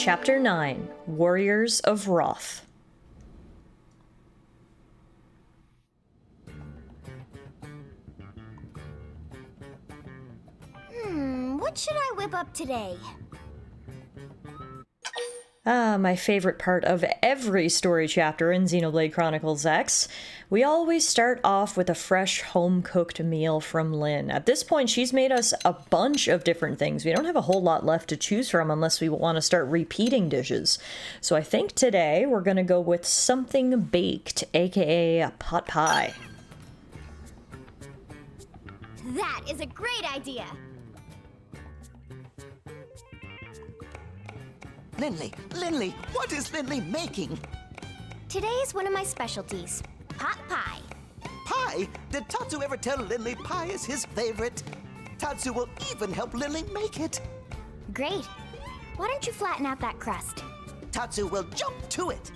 Chapter 9, Warriors of Wroth. What should I whip up today? My favorite part of every story chapter in Xenoblade Chronicles X. We always start off with a fresh home-cooked meal from Lynn. At this point, she's made us a bunch of different things. We don't have a whole lot left to choose from unless we want to start repeating dishes. So I think today we're going to go with something baked, aka a pot pie. That is a great idea! Linley, what is Linley making? Today is one of my specialties, pot pie. Pie? Did Tatsu ever tell Linley pie is his favorite? Tatsu will even help Linley make it. Great. Why don't you flatten out that crust? Tatsu will jump to it.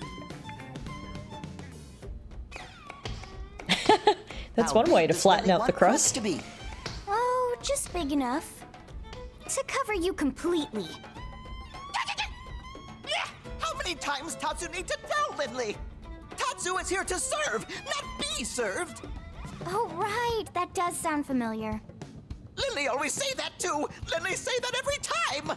That's one way to flatten out the crust. To be? Oh, just big enough to cover you completely. How many times Tatsu need to tell Linley? Tatsu is here to serve, not be served. Oh, right. That does sound familiar. Linley always say that too. Linley say that every time.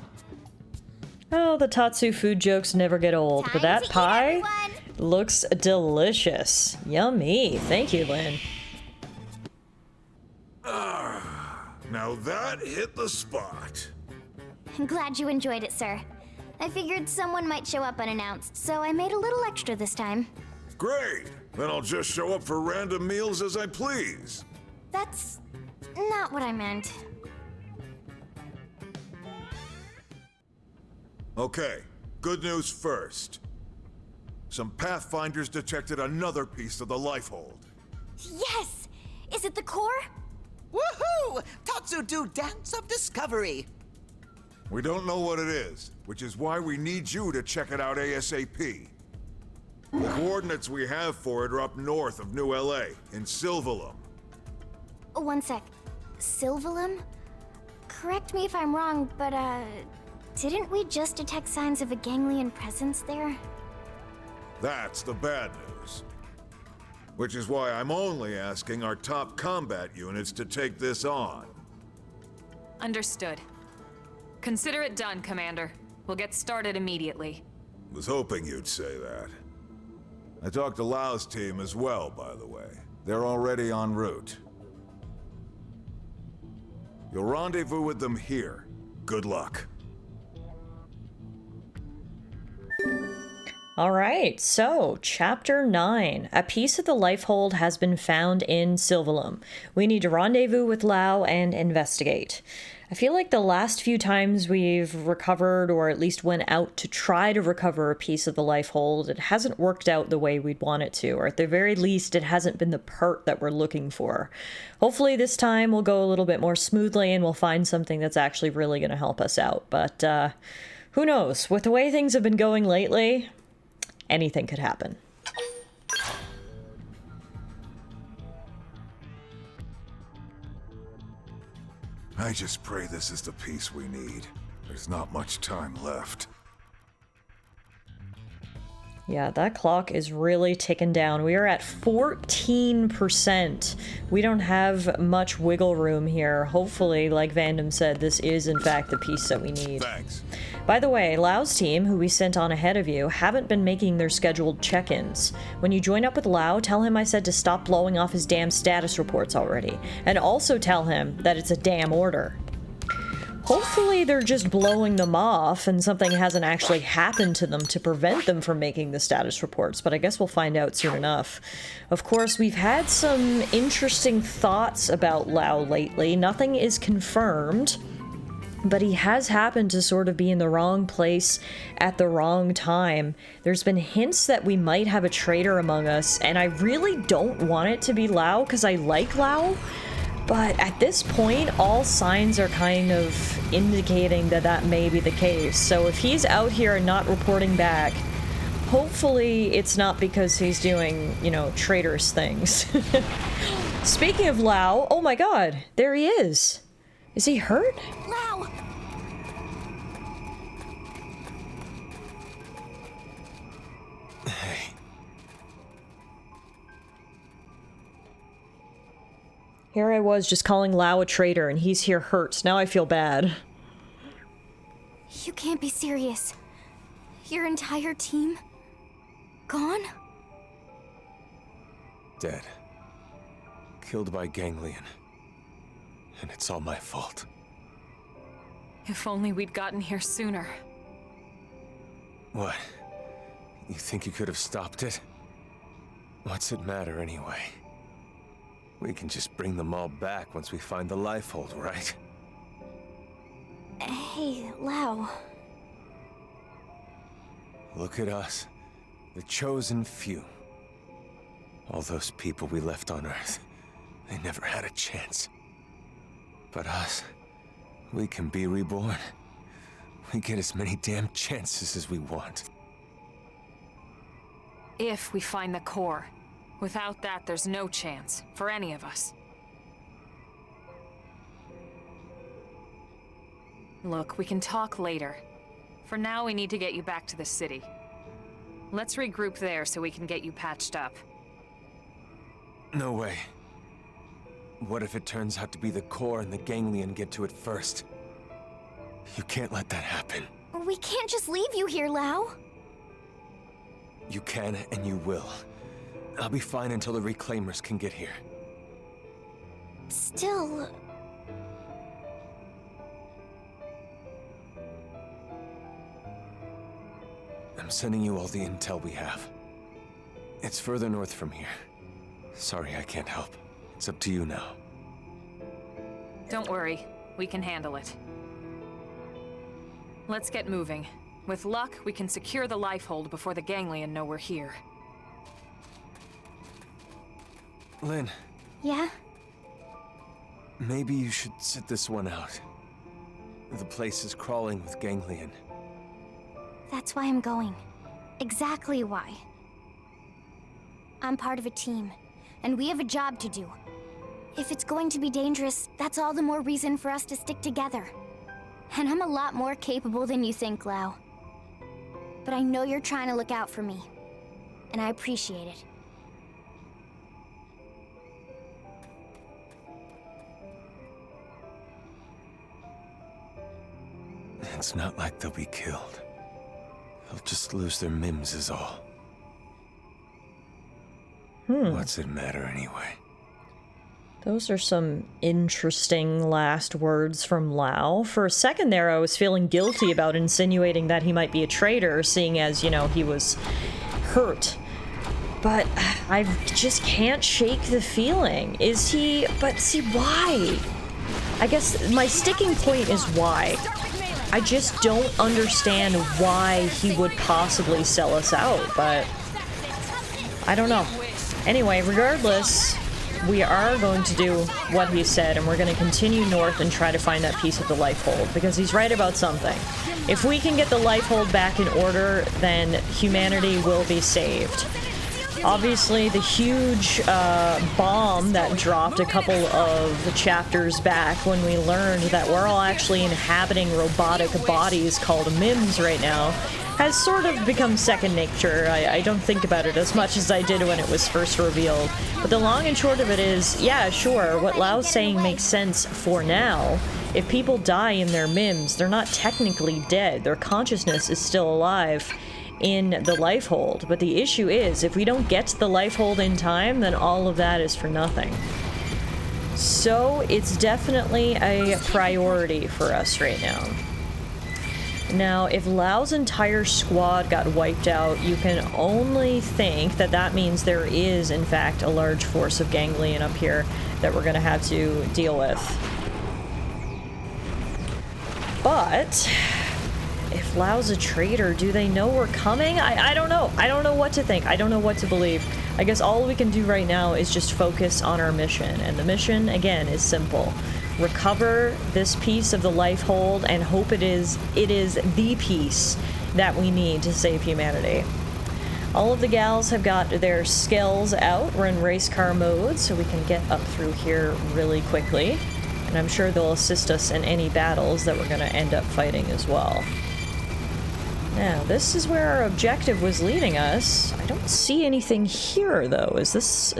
Oh, the Tatsu food jokes never get old, but that pie Eat, looks delicious. Yummy. Thank you, Lynn. Now that hit the spot. I'm glad you enjoyed it, sir. I figured someone might show up unannounced, so I made a little extra this time. Great! Then I'll just show up for random meals as I please. That's not what I meant. Okay, good news first. Some Pathfinders detected another piece of the Lifehold. Yes! Is it the core? Woohoo! Tatsu do dance of discovery. We don't know what it is, which is why we need you to check it out ASAP. The coordinates we have for it are up north of New LA, in Silvalum. One sec. Silvalum? Correct me if I'm wrong, but, didn't we just detect signs of a ganglion presence there? That's the bad news. Which is why I'm only asking our top combat units to take this on. Understood. Consider it done, Commander. We'll get started immediately. Was hoping you'd say that. I talked to Lau's team as well, by the way. They're already en route. You'll rendezvous with them here. Good luck. Alright, so, Chapter 9. A piece of the Lifehold has been found in Silvalum. We need to rendezvous with Lau and investigate. I feel like the last few times we've recovered, or at least went out to try to recover a piece of the Lifehold, it hasn't worked out the way we'd want it to, or at the very least, it hasn't been the part that we're looking for. Hopefully this time will go a little bit more smoothly and we'll find something that's actually really going to help us out. But, who knows? With the way things have been going lately, anything could happen. I just pray this is the piece we need. There's not much time left. Yeah, that clock is really ticking down. We are at 14%. We don't have much wiggle room here. Hopefully, like Vandom said, this is in fact the piece that we need. Thanks. By the way, Lau's team, who we sent on ahead of you, haven't been making their scheduled check-ins. When you join up with Lau, tell him I said to stop blowing off his damn status reports already. And also tell him that it's a damn order. Hopefully they're just blowing them off and something hasn't actually happened to them to prevent them from making the status reports, but I guess we'll find out soon enough. Of course, we've had some interesting thoughts about Lau lately. Nothing is confirmed, but he has happened to sort of be in the wrong place at the wrong time. There's been hints that we might have a traitor among us, and I really don't want it to be Lau because I like Lau. But at this point, all signs are kind of indicating that that may be the case. So if he's out here and not reporting back, hopefully it's not because he's doing, you know, traitorous things. Speaking of Lau, oh my god, there he is. Is he hurt? Lau! Here I was just calling Lau a traitor, and he's here hurt. Now I feel bad. You can't be serious. Your entire team? Gone? Dead. Killed by ganglion. And it's all my fault. If only we'd gotten here sooner. What? You think you could have stopped it? What's it matter anyway? We can just bring them all back once we find the lifehold, right? Hey, Lau. Look at us. The chosen few. All those people we left on Earth. They never had a chance. But us, we can be reborn. We get as many damn chances as we want. If we find the core. Without that, there's no chance, for any of us. Look, we can talk later. For now, we need to get you back to the city. Let's regroup there so we can get you patched up. No way. What if it turns out to be the core and the ganglion get to it first? You can't let that happen. We can't just leave you here, Lau. You can and you will. I'll be fine until the Reclaimers can get here. Still... I'm sending you all the intel we have. It's further north from here. Sorry I can't help. It's up to you now. Don't worry, we can handle it. Let's get moving. With luck, we can secure the lifehold before the ganglion know we're here. Lynn, Yeah? maybe you should sit this one out. The place is crawling with ganglion. That's why I'm going. Exactly why. I'm part of a team, and we have a job to do. If it's going to be dangerous, that's all the more reason for us to stick together. And I'm a lot more capable than you think, Lau. But I know you're trying to look out for me, and I appreciate it. It's not like they'll be killed. They'll just lose their mims is all. What's it matter anyway? Those are some interesting last words from Lau. For a second there, I was feeling guilty about insinuating that he might be a traitor, seeing as, you know, he was hurt. But I just can't shake the feeling. Is he... But see, why? I guess my sticking point is why. I just don't understand why he would possibly sell us out, but... I don't know. Anyway, regardless... We are going to do what he said, and we're going to continue north and try to find that piece of the lifehold, because he's right about something. If we can get the lifehold back in order, then humanity will be saved. Obviously, the huge bomb that dropped a couple of chapters back when we learned that we're all actually inhabiting robotic bodies called MIMS right now has sort of become second nature. I don't think about it as much as I did when it was first revealed. But the long and short of it is, yeah, sure, what Lau's saying makes sense for now. If people die in their MIMS, they're not technically dead. Their consciousness is still alive in the lifehold. But the issue is, if we don't get to the lifehold in time, then all of that is for nothing. So it's definitely a priority for us right now. Now, if Lau's entire squad got wiped out, you can only think that that means there is, in fact, a large force of ganglion up here that we're going to have to deal with. But if Lau's a traitor, do they know we're coming? I don't know. I don't know what to think. I don't know what to believe. I guess all we can do right now is just focus on our mission. And the mission, again, is simple. Recover this piece of the lifehold and hope it is the piece that we need to save humanity. All of the gals have got their skills out. We're in race car mode, so we can get up through here really quickly. And I'm sure they'll assist us in any battles that we're going to end up fighting as well. Now, this is where our objective was leading us. I don't see anything here, though. Is this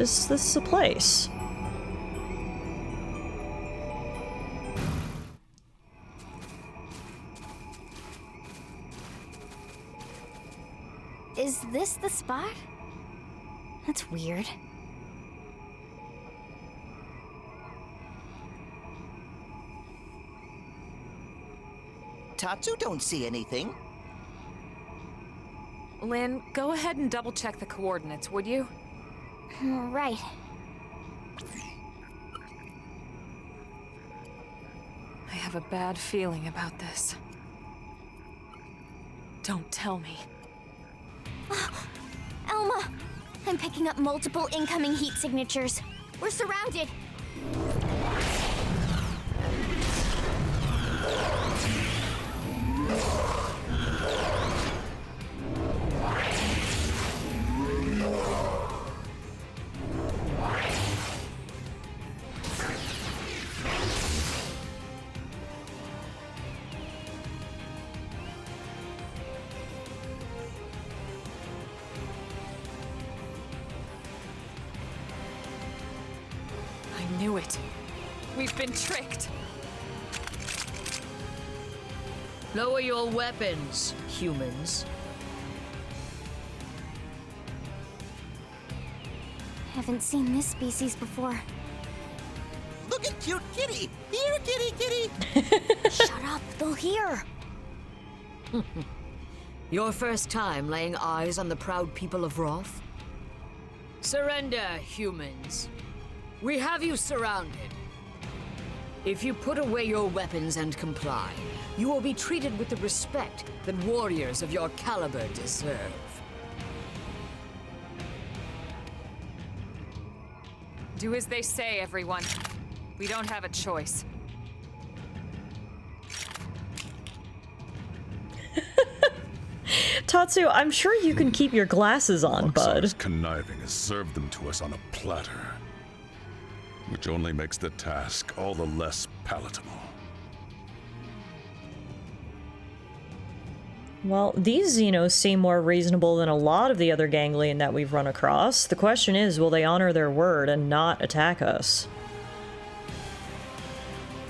the place? Is this the spot? That's weird. Tatsu don't see anything. Lynn, go ahead and double-check the coordinates, would you? Right. I have a bad feeling about this. Don't tell me. Elma! I'm picking up multiple incoming heat signatures. We're surrounded! I knew it. We've been tricked. Lower your weapons, humans. Haven't seen this species before. Look at cute kitty. Here, kitty, kitty. Shut up, they'll hear. Your first time laying eyes on the proud people of Wroth? Surrender, humans. We have you surrounded. If you put away your weapons and comply, you will be treated with the respect that warriors of your caliber deserve. Do as they say, everyone. We don't have a choice. Tatsu, I'm sure you can keep your glasses on, bud. Luxar's conniving has served them to us on a platter, which only makes the task all the less palatable. Well, these Xenos seem more reasonable than a lot of the other ganglion that we've run across. The question is, will they honor their word and not attack us?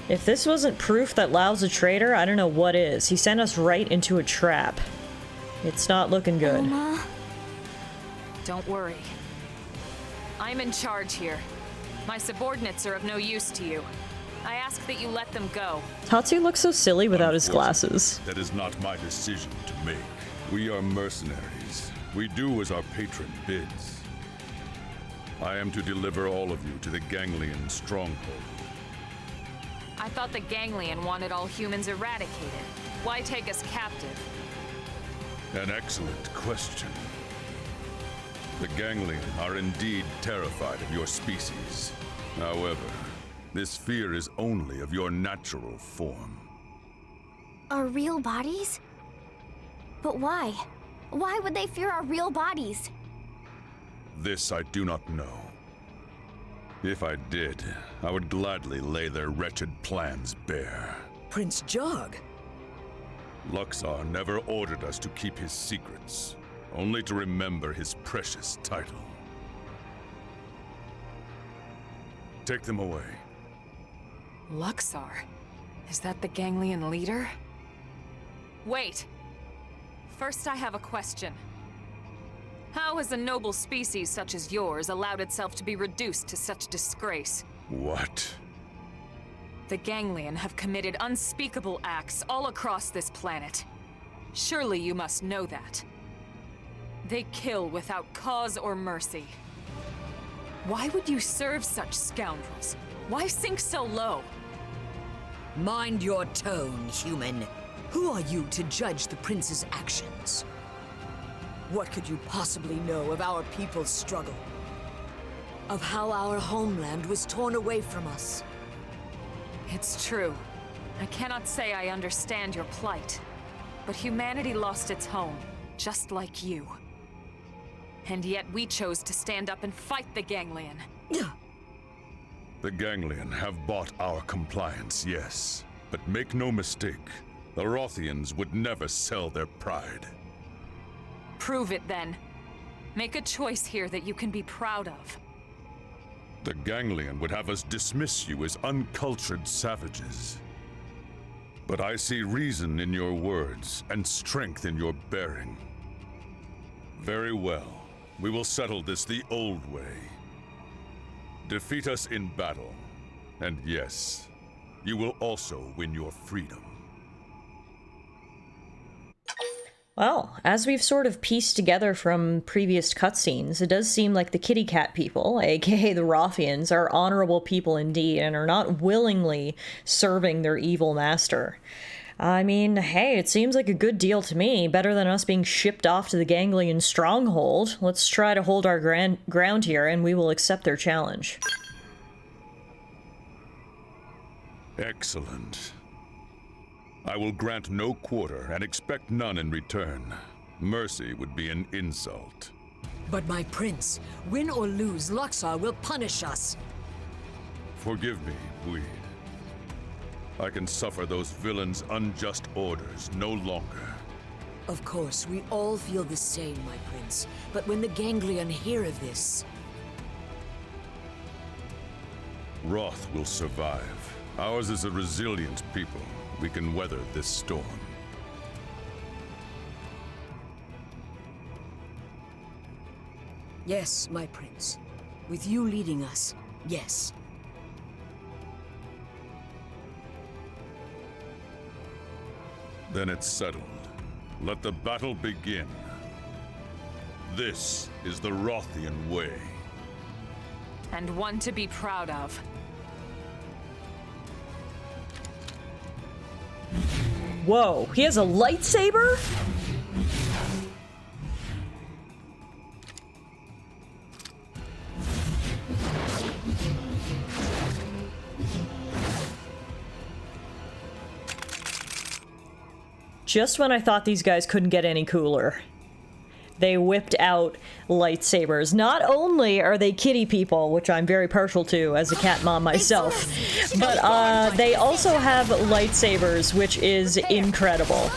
If this wasn't proof that Lau's a traitor, I don't know what is. He sent us right into a trap. It's not looking good. Elma? Don't worry. I'm in charge here. My subordinates are of no use to you. I ask that you let them go. Tatsu looks so silly without his glasses. That is not my decision to make. We are mercenaries. We do as our patron bids. I am to deliver all of you to the Ganglion stronghold. I thought the Ganglion wanted all humans eradicated. Why take us captive? An excellent question. The Ganglion are indeed terrified of your species. However, this fear is only of your natural form. Our real bodies? But why? Why would they fear our real bodies? This I do not know. If I did, I would gladly lay their wretched plans bare. Prince Jog? Luxar never ordered us to keep his secrets, only to remember his precious title. Take them away. Luxar? Is that the Ganglion leader? Wait! First I have a question. How has a noble species such as yours allowed itself to be reduced to such disgrace? What? The Ganglion have committed unspeakable acts all across this planet. Surely you must know that. They kill without cause or mercy. Why would you serve such scoundrels? Why sink so low? Mind your tone, human. Who are you to judge the prince's actions? What could you possibly know of our people's struggle? Of how our homeland was torn away from us? It's true. I cannot say I understand your plight. But humanity lost its home, just like you. And yet we chose to stand up and fight the Ganglion. The Ganglion have bought our compliance, yes. But make no mistake, the Rothians would never sell their pride. Prove it then. Make a choice here that you can be proud of. The Ganglion would have us dismiss you as uncultured savages. But I see reason in your words and strength in your bearing. Very well. We will settle this the old way. Defeat us in battle. And yes, you will also win your freedom. Well, as we've sort of pieced together from previous cutscenes, it does seem like the kitty cat people, aka the Rothians, are honorable people indeed and are not willingly serving their evil master. I mean, hey, it seems like a good deal to me, better than us being shipped off to the Ganglion stronghold. Let's try to hold our ground here and we will accept their challenge. Excellent. I will grant no quarter and expect none in return. Mercy would be an insult. But my prince, win or lose, Luxar will punish us. Forgive me, Bweed. I can suffer those villains' unjust orders no longer. Of course, we all feel the same, my prince. But when the Ganglion hear of this... Wroth will survive. Ours is a resilient people. We can weather this storm. Yes, my prince. With you leading us, yes. Then it's settled. Let the battle begin. This is the Rothian way. And one to be proud of. Whoa, he has a lightsaber? Just when I thought these guys couldn't get any cooler, they whipped out lightsabers. Not only are they kitty people, which I'm very partial to as a cat mom myself, but they also have lightsabers, which is incredible.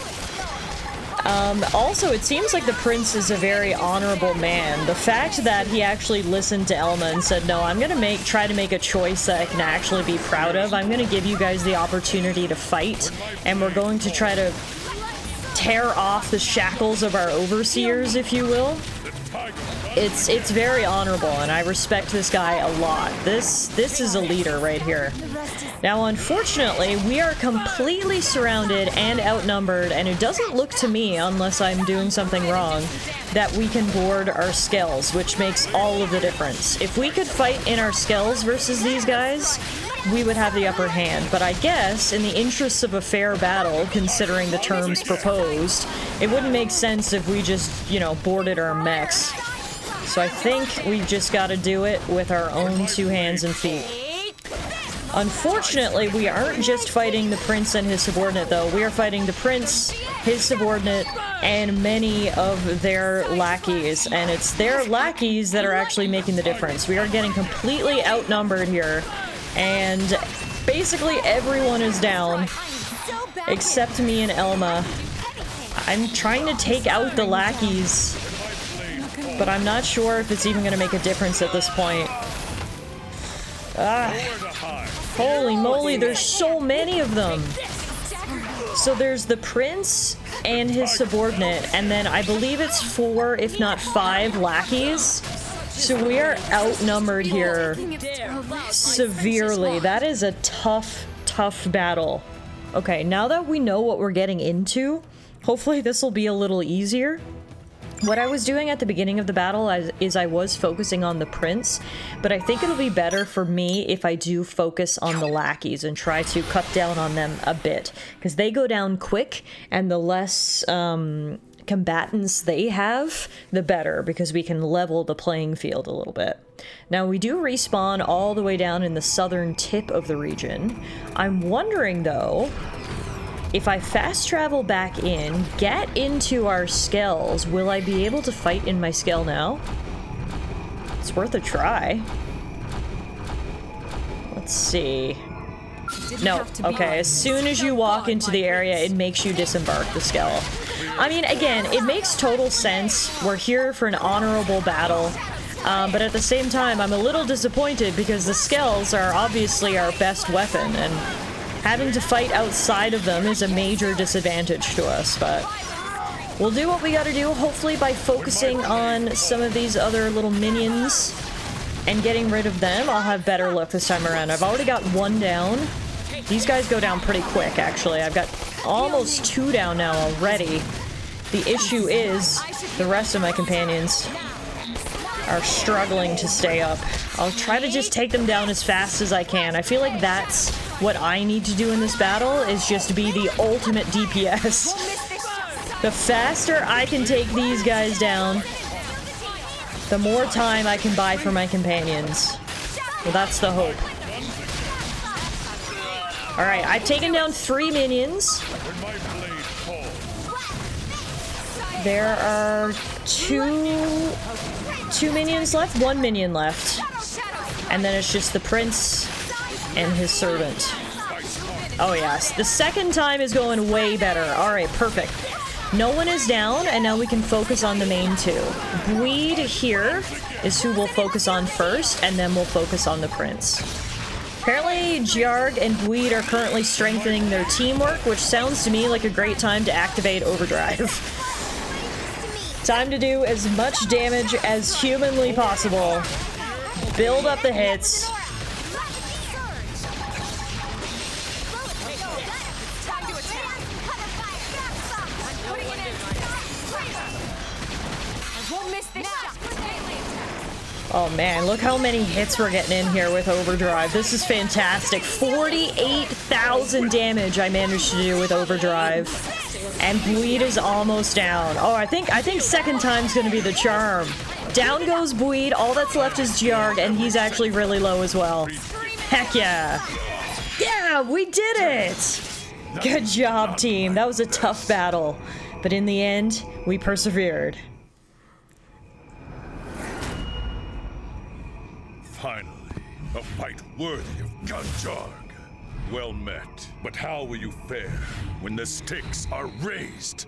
Also, it seems like the prince is a very honorable man. The fact that he actually listened to Elma and said, no, I'm gonna try to make a choice that I can actually be proud of. I'm gonna give you guys the opportunity to fight, and we're going to try to tear off the shackles of our overseers, if you will. It's very honorable, and I respect this guy a lot. This is a leader right here. Now, unfortunately, we are completely surrounded and outnumbered, and it doesn't look to me, unless I'm doing something wrong, that we can board our skells, which makes all of the difference. If we could fight in our skells versus these guys, we would have the upper hand, but I guess, in the interests of a fair battle, considering the terms proposed, it wouldn't make sense if we just, you know, boarded our mechs. So I think we've just got to do it with our own two hands and feet. Unfortunately, we aren't just fighting the prince and his subordinate, though. We are fighting the prince, his subordinate, and many of their lackeys. And it's their lackeys that are actually making the difference. We are getting completely outnumbered here. And basically everyone is down, except me and Elma. I'm trying to take out the lackeys, but I'm not sure if it's even going to make a difference at this point. Holy moly, there's so many of them! So there's the prince and his subordinate, and then I believe it's 4, if not 5 lackeys. So we are outnumbered here severely. That is a tough, tough battle. Okay, now that we know what we're getting into, hopefully this will be a little easier. What I was doing at the beginning of the battle is I was focusing on the prince, but I think it'll be better for me if I do focus on the lackeys and try to cut down on them a bit, because they go down quick, and the less combatants they have, the better, because we can level the playing field a little bit. Now, we do respawn all the way down in the southern tip of the region. I'm wondering, though, if I fast travel back in, get into our skells, will I be able to fight in my skell now? It's worth a try. Let's see. No, okay, as soon as you walk into the area, it makes you disembark the skell. I mean, again, it makes total sense. We're here for an honorable battle, but at the same time, I'm a little disappointed because the skells are obviously our best weapon, and having to fight outside of them is a major disadvantage to us, but We'll do what we gotta do, hopefully by focusing on some of these other little minions and getting rid of them. I'll have better luck this time around. I've already got one down. These guys go down pretty quick, actually. I've got almost 2 down now already. The issue is the rest of my companions are struggling to stay up. I'll try to just take them down as fast as I can. I feel like that's what I need to do in this battle, is just be the ultimate DPS. The faster I can take these guys down, the more time I can buy for my companions. Well, that's the hope. Alright, I've taken down 3 minions. There are 2 minions left, 1 minion left. And then it's just the prince and his servant. Oh yes, the second time is going way better. Alright, perfect. No one is down, and now we can focus on the main 2. Bleed here is who we'll focus on first, and then we'll focus on the prince. Apparently, Jarg and Bleed are currently strengthening their teamwork, which sounds to me like a great time to activate Overdrive. Time to do as much damage as humanly possible. Build up the hits. Oh man, look how many hits we're getting in here with Overdrive. This is fantastic. 48,000 damage I managed to do with Overdrive. And Bleed is almost down. Oh, I think second time's gonna be the charm. Down goes Bleed, all that's left is Jarg, and he's actually really low as well. Heck yeah. Yeah, we did it! Good job, team. That was a tough battle. But in the end, we persevered. Finally, a fight worthy of Jarg. Well met, but how will you fare when the stakes are raised?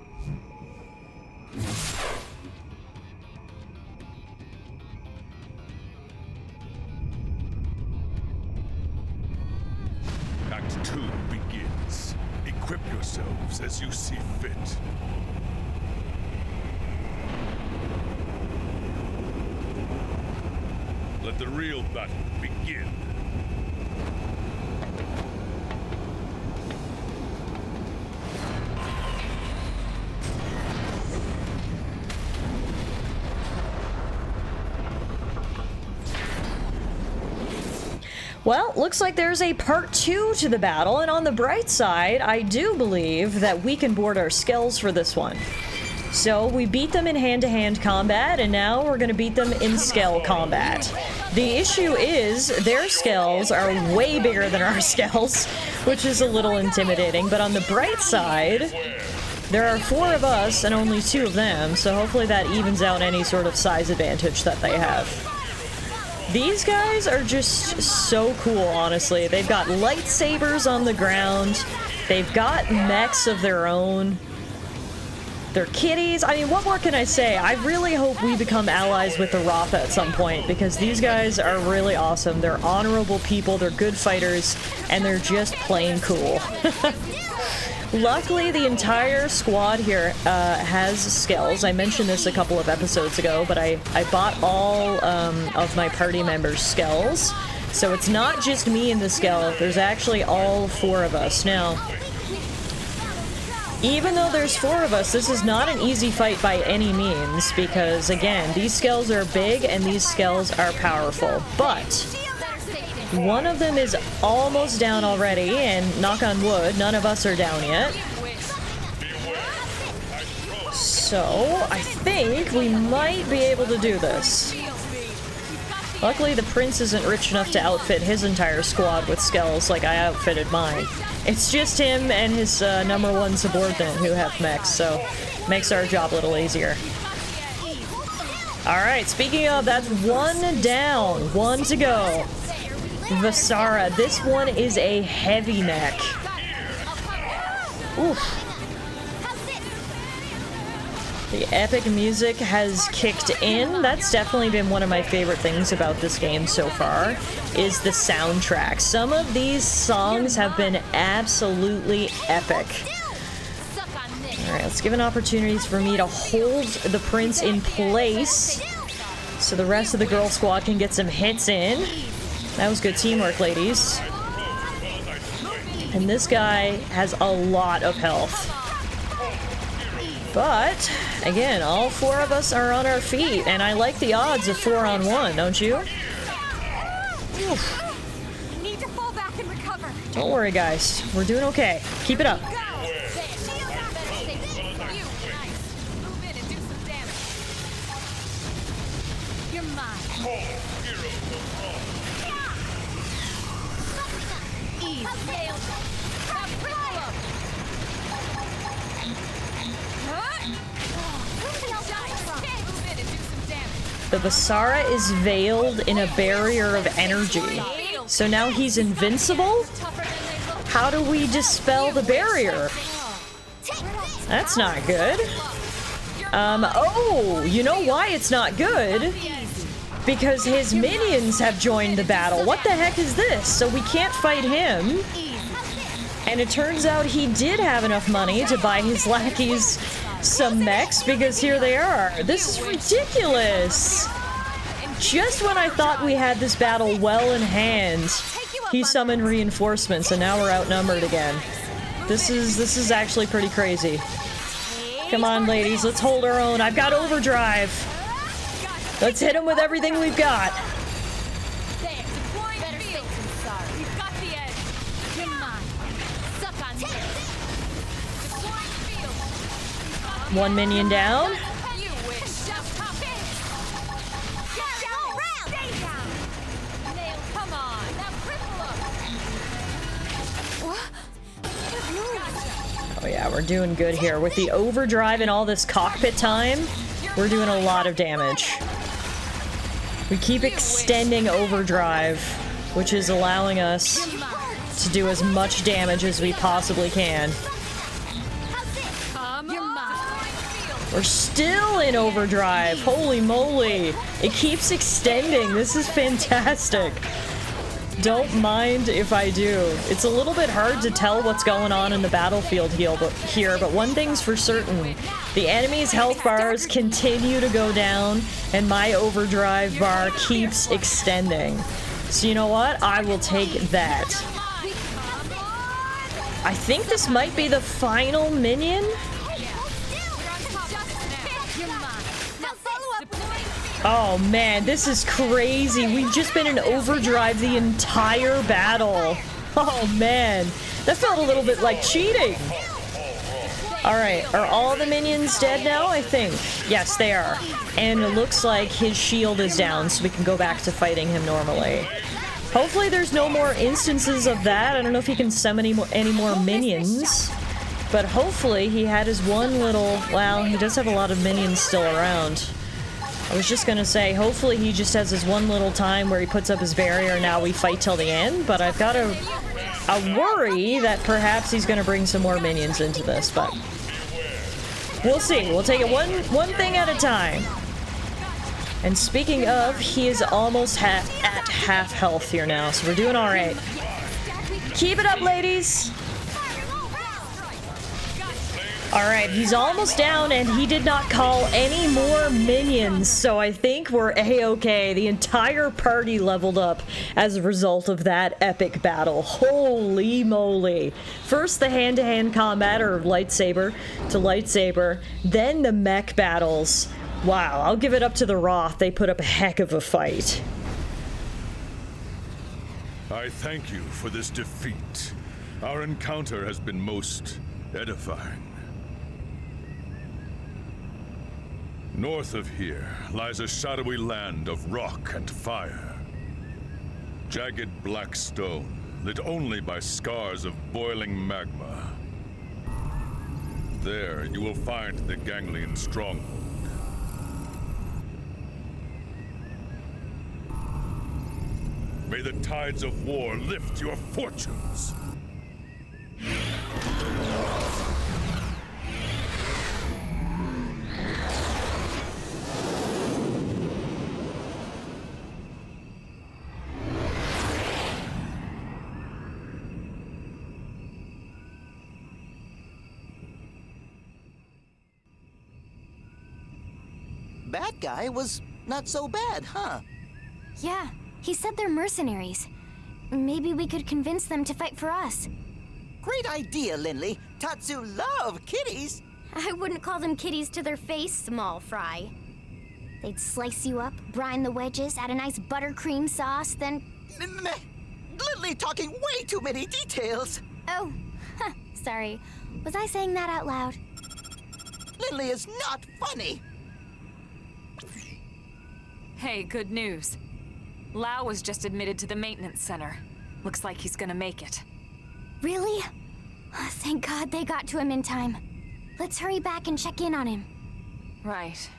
Act 2 begins. Equip yourselves as you see fit. Let the real battle begin. Well, looks like there's a part 2 to the battle, and on the bright side, I do believe that we can board our skills for this one. So, we beat them in hand-to-hand combat, and now we're gonna beat them in scale combat. The issue is, their scales are way bigger than our scales, which is a little intimidating, but on the bright side, there are 4 of us and only 2 of them, so hopefully that evens out any sort of size advantage that they have. These guys are just so cool, honestly. They've got lightsabers on the ground, they've got mechs of their own, they're kitties. I mean, what more can I say? I really hope we become allies with the Wroth at some point, because these guys are really awesome. They're honorable people, they're good fighters, and they're just plain cool. Luckily, the entire squad here has skills. I mentioned this a couple of episodes ago, but I bought all of my party members' skills. So it's not just me in the skill, there's actually all 4 of us. Now, even though there's 4 of us, this is not an easy fight by any means, because again, these skills are big and these skills are powerful. But one of them is almost down already, and knock on wood, none of us are down yet. So, I think we might be able to do this. Luckily, the prince isn't rich enough to outfit his entire squad with skills like I outfitted mine. It's just him and his number 1 subordinate who have mechs, so makes our job a little easier. Alright, speaking of, that's 1 down, 1 to go. Visara, this one is a heavy mech. Oof. The epic music has kicked in. That's definitely been one of my favorite things about this game so far, is the soundtrack. Some of these songs have been absolutely epic. Alright, let's give an opportunity for me to hold the prince in place so the rest of the girl squad can get some hits in. That was good teamwork, ladies. And this guy has a lot of health. But, again, all 4 of us are on our feet, and I like the odds of 4-on-1, don't you? Oof. Need to fall back and recover. Don't worry, guys. We're doing okay. Keep it up. The Basara is veiled in a barrier of energy. So now he's invincible? How do we dispel the barrier? That's not good. Oh, you know why it's not good? Because his minions have joined the battle. What the heck is this? So we can't fight him. And it turns out he did have enough money to buy his lackeys some mechs, because here they are. This is ridiculous. Just when I thought we had this battle well in hand, he summoned reinforcements, and now we're outnumbered again. This is actually pretty crazy. Come on, ladies, let's hold our own. I've got overdrive. Let's hit him with everything we've got. 1 minion down. Oh yeah, we're doing good here. With the overdrive and all this cockpit time, we're doing a lot of damage. We keep extending overdrive, which is allowing us to do as much damage as we possibly can. We're still in overdrive. Holy moly. It keeps extending. This is fantastic. Don't mind if I do. It's a little bit hard to tell what's going on in the battlefield here, but one thing's for certain. The enemy's health bars continue to go down, and my overdrive bar keeps extending. So you know what? I will take that. I think this might be the final minion. Oh man, this is crazy. We've just been in overdrive the entire battle. Oh man, that felt a little bit like cheating. Alright, are all the minions dead now? I think. Yes, they are. And it looks like his shield is down, so we can go back to fighting him normally. Hopefully there's no more instances of that. I don't know if he can summon any more minions. But hopefully he had his one little... Well, he does have a lot of minions still around. I was just gonna say, hopefully he just has his one little time where he puts up his barrier and now we fight till the end, but I've got a worry that perhaps he's gonna bring some more minions into this, but we'll see. We'll take it one thing at a time. And speaking of, he is almost at half health here now, so we're doing alright. Keep it up, ladies! Alright, he's almost down, and he did not call any more minions, so I think we're a-okay. The entire party leveled up as a result of that epic battle. Holy moly. First the hand-to-hand combat, or lightsaber to lightsaber, then the mech battles. Wow, I'll give it up to the Wroth. They put up a heck of a fight. I thank you for this defeat. Our encounter has been most edifying. North of here lies a shadowy land of rock and fire. Jagged black stone, lit only by scars of boiling magma. There you will find the Ganglion stronghold. May the tides of war lift your fortunes! bad guy was not so bad, huh? Yeah, he said they're mercenaries. Maybe we could convince them to fight for us. Great idea, Lindley. Tatsu love kitties. I wouldn't call them kitties to their face, small fry. They'd slice you up, brine the wedges, add a nice buttercream sauce, then... Lindley talking way too many details. Oh, sorry. Was I saying that out loud? Lindley is not funny. Hey, good news. Lau was just admitted to the maintenance center. Looks like he's gonna make it. Really? Oh, thank God they got to him in time. Let's hurry back and check in on him. Right.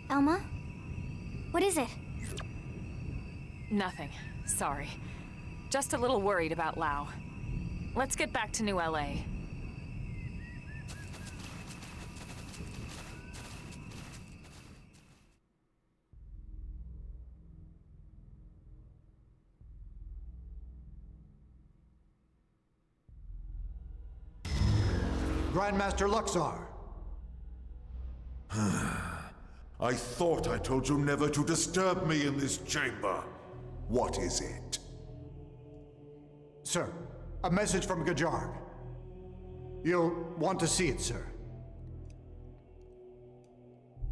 Elma? What is it? Nothing. Sorry. Just a little worried about Lau. Let's get back to New LA. Grandmaster Luxar. I thought I told you never to disturb me in this chamber. What is it? Sir, a message from Gajarg. You'll want to see it, sir.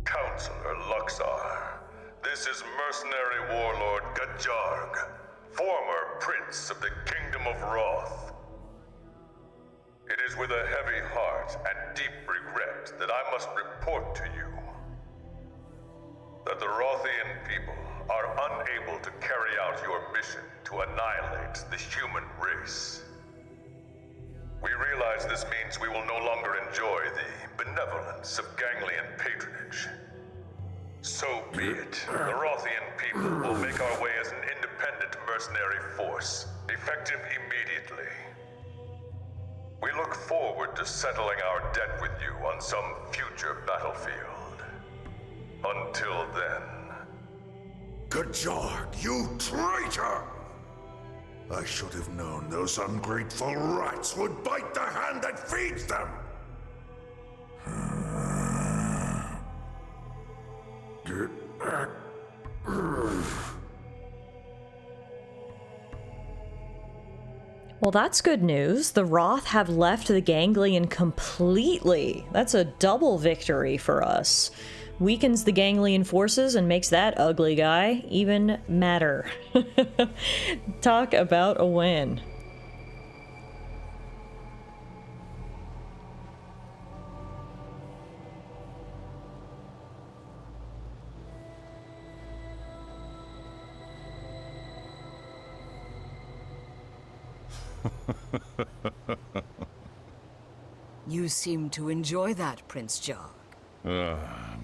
Counselor Luxar, this is mercenary warlord Gajarg, former prince of the Kingdom of Wroth. It is with a heavy heart and deep regret that I must report to you that the Rothian people are unable to carry out your mission to annihilate the human race. We realize this means we will no longer enjoy the benevolence of Ganglian patronage. So be it. The Rothian people will make our way as an independent mercenary force, effective immediately. We look forward to settling our debt with you on some future battlefield. Until then... Gajarg, you traitor! I should have known those ungrateful rats would bite the hand that feeds them! Well, that's good news. The Wroth have left the Ganglion completely. That's a double victory for us. Weakens the Ganglion forces and makes that ugly guy even madder. Talk about a win. You seem to enjoy that, Prince Jarg.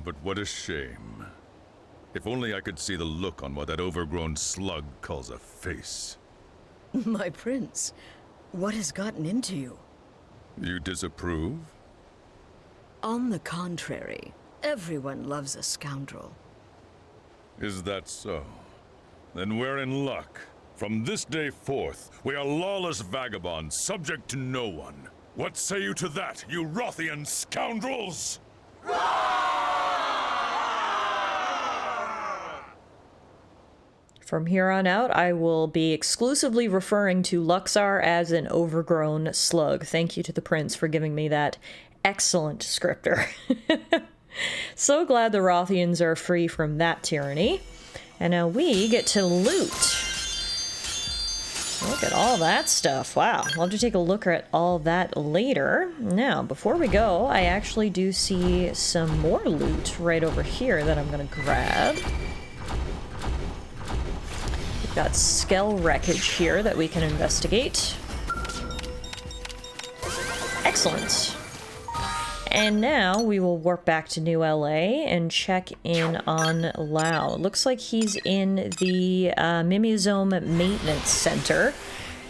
But what a shame. If only I could see the look on what that overgrown slug calls a face. My prince, what has gotten into you? You disapprove? On the contrary, everyone loves a scoundrel. Is that so? Then we're in luck. From this day forth, we are lawless vagabonds, subject to no one. What say you to that, you Rothian scoundrels? From here on out, I will be exclusively referring to Luxar as an overgrown slug. Thank you to the prince for giving me that excellent descriptor. So glad the Rothians are free from that tyranny. And now we get to loot. Look at all that stuff. Wow. I'll have to take a look at all that later. Now, before we go, I actually do see some more loot right over here that I'm going to grab. We've got Skell wreckage here that we can investigate. Excellent. And now we will warp back to New LA and check in on Lau. It looks like he's in the Mimiosome Maintenance Center,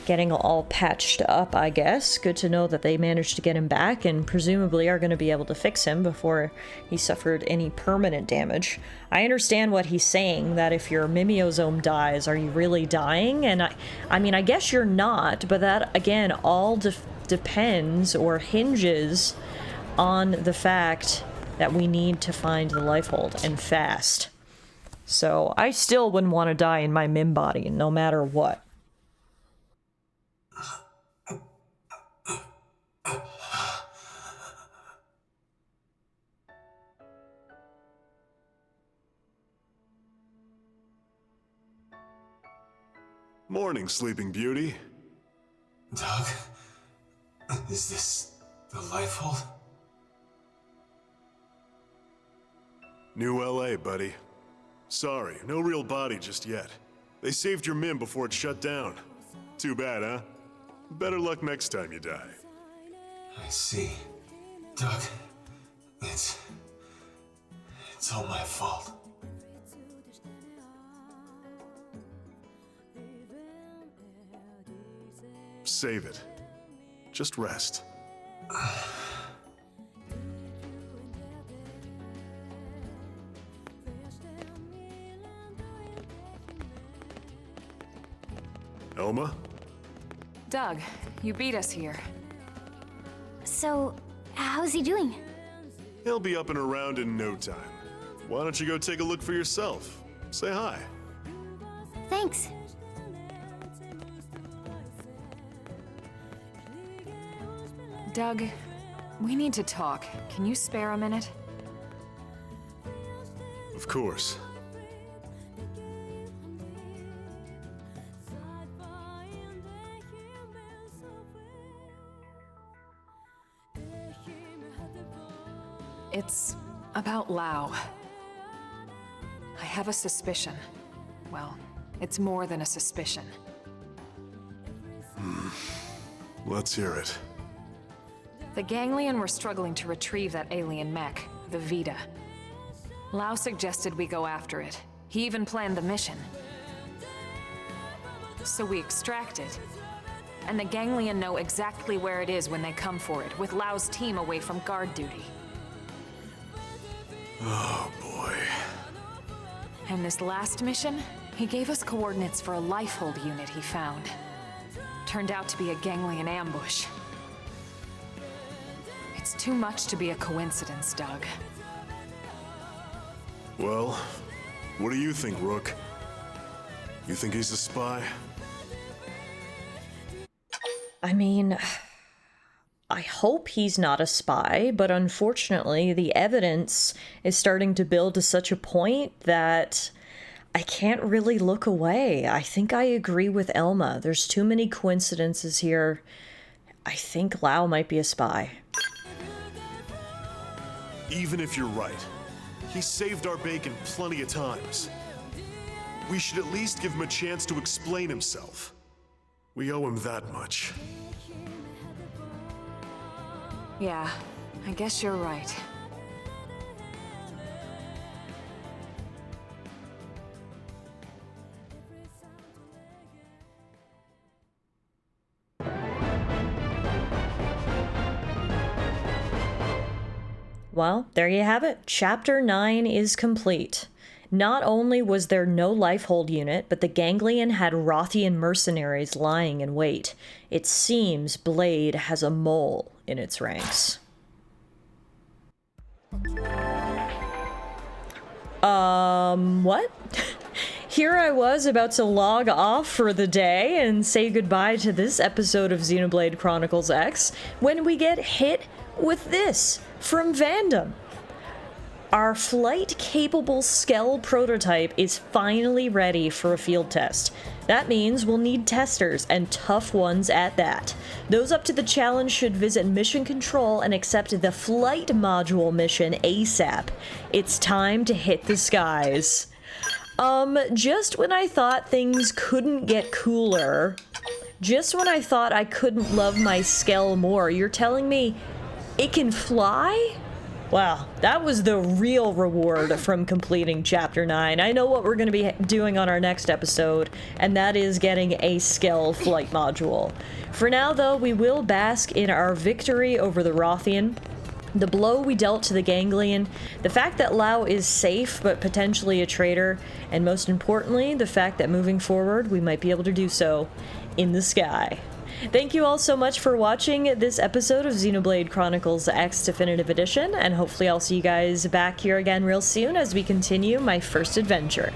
getting all patched up, I guess. Good to know that they managed to get him back and presumably are going to be able to fix him before he suffered any permanent damage. I understand what he's saying, that if your Mimiosome dies, are you really dying? And I mean, I guess you're not, but that, again, all depends or hinges on the fact that we need to find the Lifehold, and fast. So I still wouldn't want to die in my Mim body, no matter what. Morning, Sleeping Beauty. Doug? Is this the Lifehold? New LA, buddy. Sorry, no real body just yet. They saved your Mim before it shut down. Too bad, huh? Better luck next time you die. I see. Doug, it's all my fault. Save it. Just rest. Elma? Doug, you beat us here. So, how's he doing? He'll be up and around in no time. Why don't you go take a look for yourself? Say hi. Thanks. Doug, we need to talk. Can you spare a minute? Of course. It's about Lau. I have a suspicion. Well, it's more than a suspicion. Let's hear it. The Ganglion were struggling to retrieve that alien mech, the Vita. Lau suggested we go after it. He even planned the mission. So we extract it. And the Ganglion know exactly where it is when they come for it, with Lau's team away from guard duty. Oh, boy. And this last mission, he gave us coordinates for a Lifehold unit he found. Turned out to be a Ganglion ambush. It's too much to be a coincidence, Doug. Well, what do you think, Rook? You think he's a spy? I mean, I hope he's not a spy, but unfortunately, the evidence is starting to build to such a point that I can't really look away. I think I agree with Elma. There's too many coincidences here. I think Lau might be a spy. Even if you're right, he saved our bacon plenty of times. We should at least give him a chance to explain himself. We owe him that much. Yeah, I guess you're right. Well, there you have it. Chapter 9 is complete. Not only was there no Lifehold unit, but the Ganglion had Rothian mercenaries lying in wait. It seems Blade has a mole in its ranks. What? Here I was about to log off for the day and say goodbye to this episode of Xenoblade Chronicles X when we get hit with this from Vandom. Our flight-capable Skell prototype is finally ready for a field test. That means we'll need testers, and tough ones at that. Those up to the challenge should visit Mission Control and accept the Flight Module mission ASAP. It's time to hit the skies. Just when I thought things couldn't get cooler, just when I thought I couldn't love my Skell more, you're telling me it can fly? Wow, that was the real reward from completing Chapter 9. I know what we're going to be doing on our next episode, and that is getting a Skell flight module. For now, though, we will bask in our victory over the Rothian, the blow we dealt to the Ganglion, the fact that Lau is safe but potentially a traitor, and most importantly, the fact that moving forward, we might be able to do so in the sky. Thank you all so much for watching this episode of Xenoblade Chronicles X Definitive Edition, and hopefully I'll see you guys back here again real soon as we continue my first adventure.